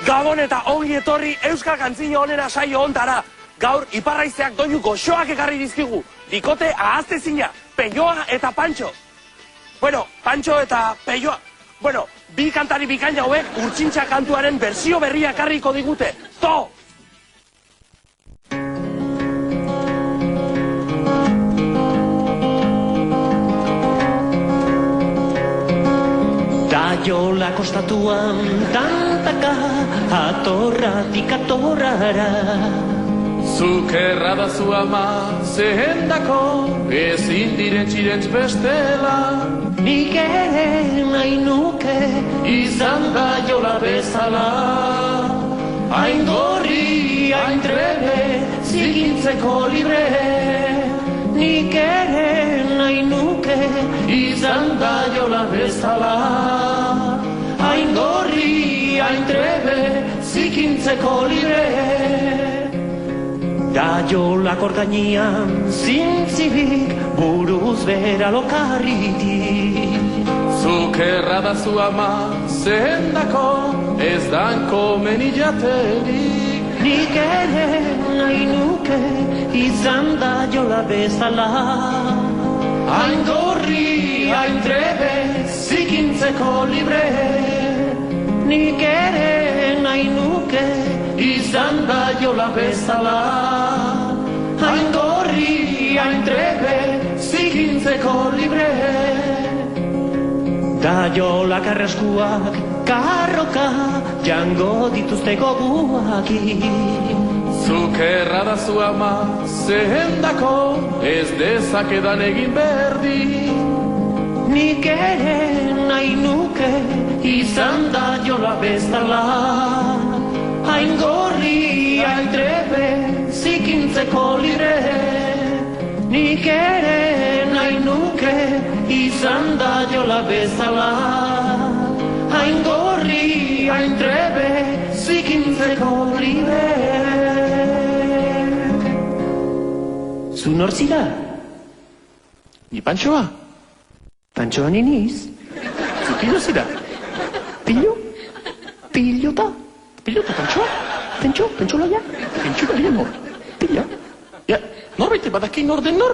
Gabon eta ongi etorri Euskal Kantzino onera saio ontara. Gaur iparraizeak doinu goxoak ekarri dizkigu. Dikote ahaztezina, Peioa eta Pantxo. Bueno, Pantxo eta Peioa. Bueno, bi kantari bikaina hauek Urtsintxa kantuaren bersio berria ekarriko digute. To! Daiola kostatuan tantaka, atorratik atorrara. Zukerra da zu ama, zehendako, ezin direntxirentz bestela. Nik ere nahi nuke, Izan daiola bezala. hain gorri, hain trebe, zikintzeko libre. Nik ere nahi nuke, Izan daiola bezala. hain gorri, hain trebe, zikintzeko libre. Daiola korgainian, zintzilik, buruz bera lokarritik. Zukerra da zu ama, zehendako, ez danko meni jaterik. Nik ere nahi nuke, izan daiola bezala. Hain gorri, hain trebe, zikintzeko libre. Nik ere nahi nuke, Izan daiola bezala. hain gorri, hain trebe, Zikintzeko libre. daiola karraskuak, karroka, jango dituzte goguakin. Zukerra da zu ama, zehendako, ez dezakedan egin berdi. Nik ere nahi nuke, izan daiola bezala. Hain gorri, hain trebe, zikintzeko libre. Nik ere nahi nuke, izan daiola bezala. Hain gorri, hain trebe, zikintzeko libre. Zu nor zira? Ni Pantxoa? Pantxoa niniz? Zu Pillo zira? Pillo? Pillota? Pillo eta Pantxoa? Pentxo? Pentxolaia? Pentxura nor? Pillo? Ja, norbait badaki nor den nor?